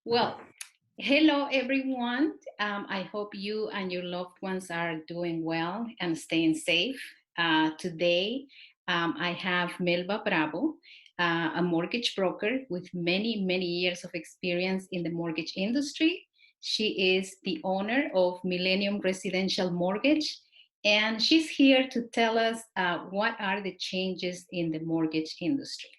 Well, hello everyone. I hope you and your loved ones are doing well and staying safe. Today, I have Melba Bravo, a mortgage broker with many, many years of experience in the mortgage industry. She is the owner of Millennium Residential Mortgage, and she's here to tell us what are the changes in the mortgage industry.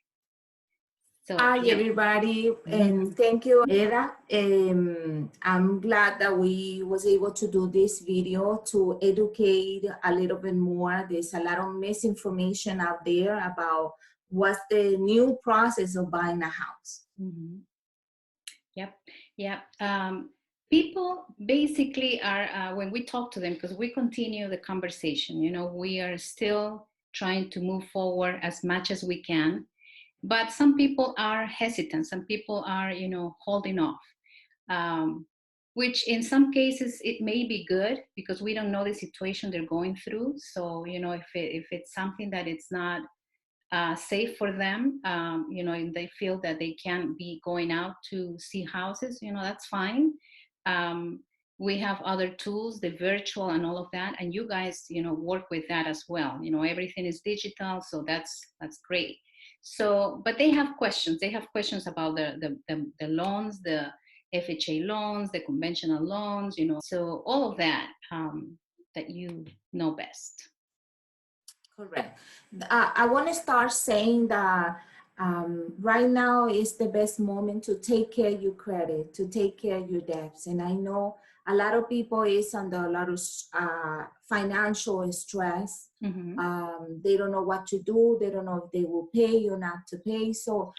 So, Hi, everybody, and thank you, Era. I'm glad that we was able to do this video to educate a little bit more. There's a lot of misinformation out there about what's the new process of buying a house. mm-hmm. Yep. People basically are, when we talk to them, because we continue the conversation, we are still trying to move forward as much as we can. But some people are hesitant. Some people are, holding off, which in some cases it may be good because we don't know the situation they're going through. So, if it's something that it's not safe for them, and they feel that they can't be going out to see houses, that's fine. We have other tools, the virtual and all of that, and you guys, work with that as well. Everything is digital, so that's great. So, but they have questions. They have questions about the loans, the FHA loans, the conventional loans, so all of that that you know best. Correct. I want to start saying that right now is the best moment to take care of your credit, to take care of your debts. And I know a lot of people is under a lot of financial stress. Mm-hmm. They don't know what to do. They don't know if they will pay or not to pay. So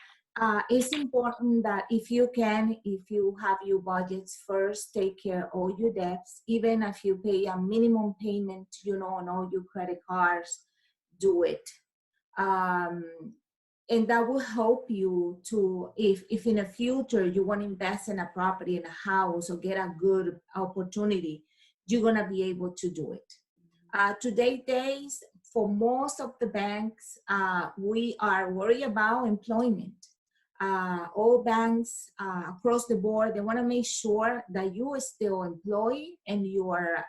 it's important that if you can, if you have your budgets first, take care of all your debts. Even if you pay a minimum payment, on all your credit cards, do it. And that will help you to, if in the future you want to invest in a property, in a house, or get a good opportunity, you're going to be able to do it. Today's days, for most of the banks, we are worried about employment. All banks across the board, they want to make sure that you are still employed and your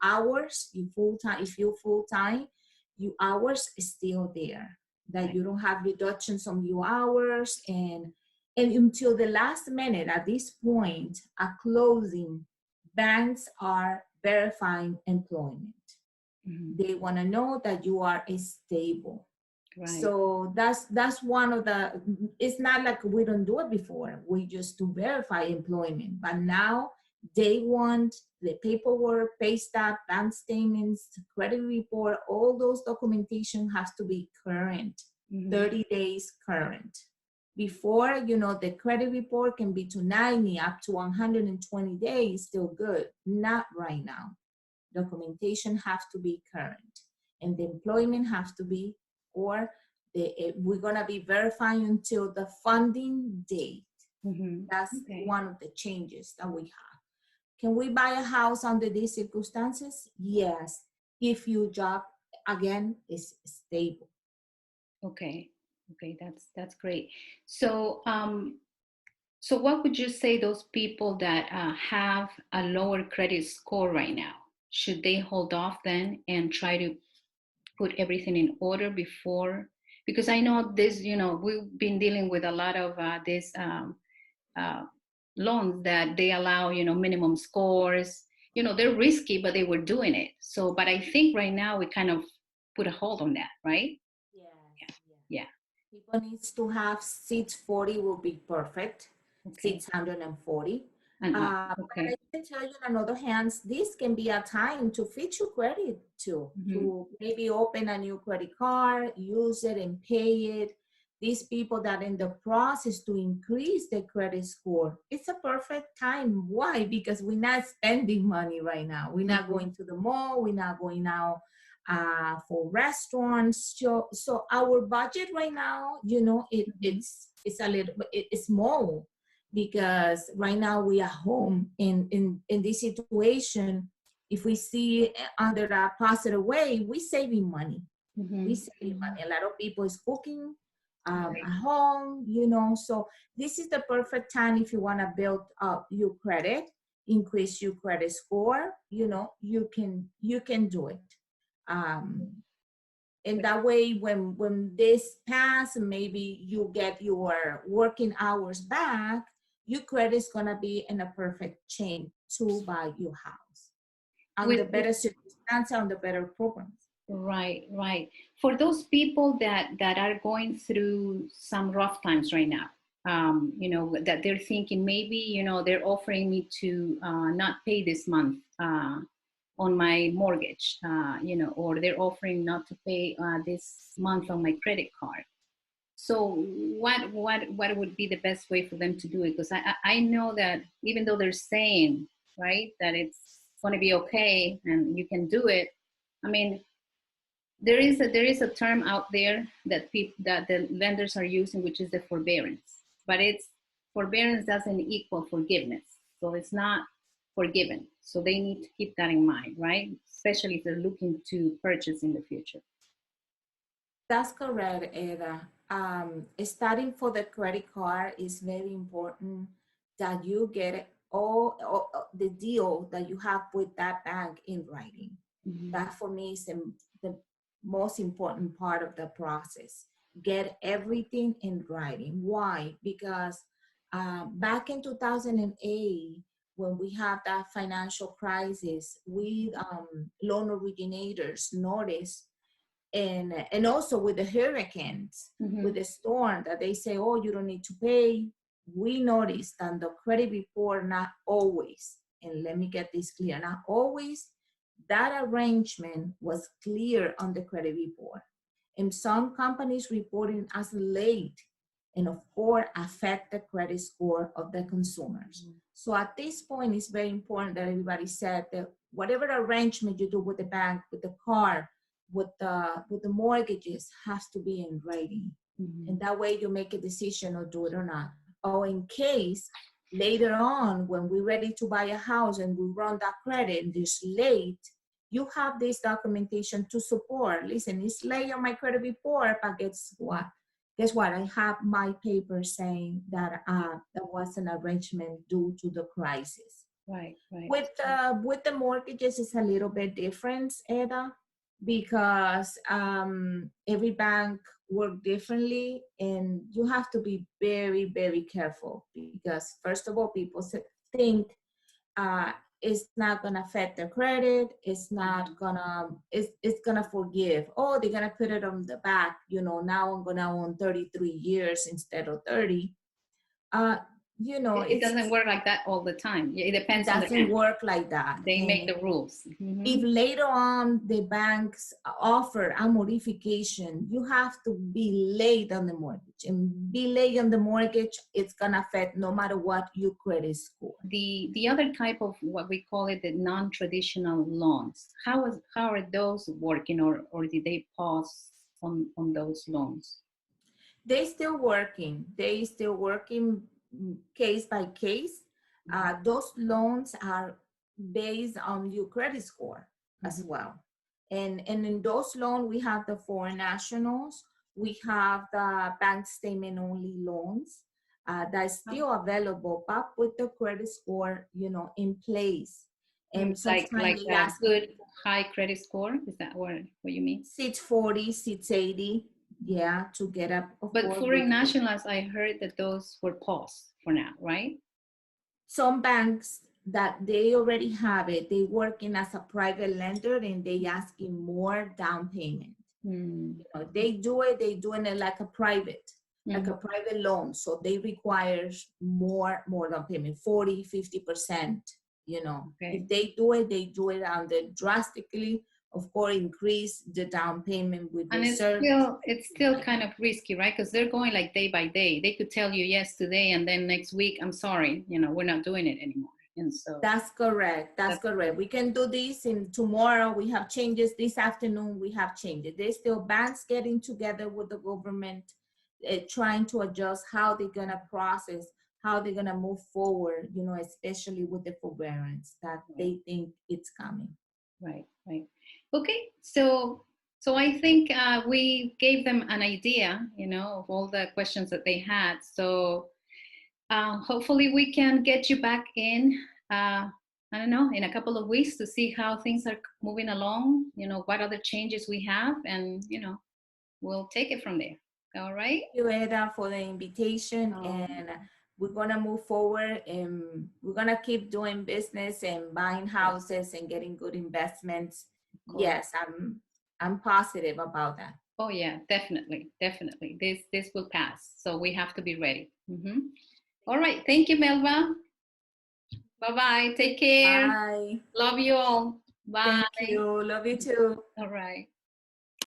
hours, if you're full-time, your hours is still there, that you don't have reductions on your hours, and until the last minute at this point, at closing, banks are verifying employment. Mm-hmm. They want to know that you are stable. Right. So that's one of the, it's not like we don't do it before, we just to verify employment, but now they want the paperwork, pay stub, bank statements, credit report, all those documentation has to be current, 30 days current. Before, the credit report can be to 90, up to 120 days, still good. Not right now. Documentation has to be current, and the employment has to be, or we're going to be verifying until the funding date. That's one of the changes that we have. Can we buy a house under these circumstances? Yes, if your job, again, is stable. Okay, that's great. So, so what would you say those people that have a lower credit score right now, should they hold off then and try to put everything in order before? Because I know this, we've been dealing with a lot of this loans that they allow, minimum scores. They're risky, but they were doing it. So, but I think right now we kind of put a hold on that, right? Yeah. People needs to have 640 will be perfect. Okay. 640. Okay. But I can tell you, on the other hand, this can be a time to fix your credit too. To maybe open a new credit card, use it and pay it. These people that in the process to increase their credit score, it's a perfect time. Why? Because we're not spending money right now. We're not going to the mall. We're not going out for restaurants. So our budget right now, it's a little, it's small, because right now we are home in this situation. If we see under a positive way, we saving money. We saving money. A lot of people is cooking. a Right. home, So this is the perfect time if you want to build up your credit, increase your credit score, you can do it. Um, and that way when this pass, maybe you get your working hours back, your credit is going to be in a perfect chain to buy your house on With the better circumstance, on the better programs. Right, right. For those people that are going through some rough times right now, that they're thinking maybe, they're offering me to not pay this month on my mortgage, or they're offering not to pay this month on my credit card. So what would be the best way for them to do it? Because I know that even though they're saying, right, that it's going to be okay and you can do it. I mean, there is a term out there that the lenders are using, which is the forbearance. But it's forbearance doesn't equal forgiveness, so it's not forgiven. So they need to keep that in mind, right? Especially if they're looking to purchase in the future. That's correct, Eda. Starting for the credit card is very important that you get all the deal that you have with that bank in writing. Mm-hmm. That for me is the most important part of the process. Get everything in writing. Why? Because back in 2008, when we had that financial crisis, we loan originators noticed, and also with the hurricanes, Mm-hmm. with the storm, that they say, oh, you don't need to pay. We noticed that the credit report, not always, and let me get this clear, not always that arrangement was clear on the credit report, and some companies reporting as late, and of course affect the credit score of the consumers. So at this point, it's very important that everybody said that whatever arrangement you do with the bank, with the car, with the mortgages, has to be in writing. Mm-hmm. And that way you make a decision or do it or not. Or in case later on when we're ready to buy a house and we run that credit and it's late, you have this documentation to support. Listen, it's late on my credit report, but guess what? Guess what? I have my paper saying that there was an arrangement due to the crisis. Right, right. With the mortgages, it's a little bit different, Eda, because every bank work differently, and you have to be very, very careful, because first of all, people think uh, it's not gonna affect their credit. It's not gonna. It's gonna forgive. Oh, they're gonna put it on the back. Now I'm gonna own 33 years instead of 30. Uh, It doesn't work like that all the time. Yeah, it it depends on the doesn't bank. work like that. They make And the rules. Mm-hmm. if later on the banks offer a modification, you have to be late on the mortgage. And be late on the mortgage, it's gonna affect no matter what your credit score. The other type of what we call it the non-traditional loans. How are those working, or did they pause on those loans? They still working case by case. Those loans are based on your credit score as Mm-hmm. well. And in those loans, we have the foreign nationals, we have the bank statement only loans that's still available, but with the credit score, in place. And sometimes Like they a ask you good high credit score. Is that what you mean? 640, 680, yeah, to get up, of But course, with foreign nationals, I heard that those were paused for now, right? some banks that they already have it, they working as a private lender and they asking more down payment. Mm-hmm. They doing it like a private loan. So they require more down payment, 40, 50%. Okay. If they do it on the drastically, of course, increase the down payment with And reserve. it's still kind of risky, right? Because they're going like day by day. They could tell you yes today, and then next week, I'm sorry, we're not doing it anymore. And so That's correct. That's that's correct. We can do this, and tomorrow we have changes. This afternoon we have changes. There's still banks getting together with the government, trying to adjust how they're gonna process, how they're gonna move forward. Especially with the forbearance that right, they think it's coming. right, right. Okay, so So I think we gave them an idea, you know, of all the questions that they had. So hopefully we can get you back in, I don't know, in a couple of weeks to see how things are moving along, you know, what other changes we have, and, you know, we'll take it from there. All right. Thank you, Eda, for the invitation, Um, and we're gonna move forward, and we're gonna keep doing business and buying yeah, houses and getting good investments. of course. Yes, I'm positive about that. Oh yeah, definitely, definitely. This will pass. So we have to be ready. All right. Thank you, Melba. Bye bye. Take care. Bye. Love you all. Bye. Thank you. Love you too. All right.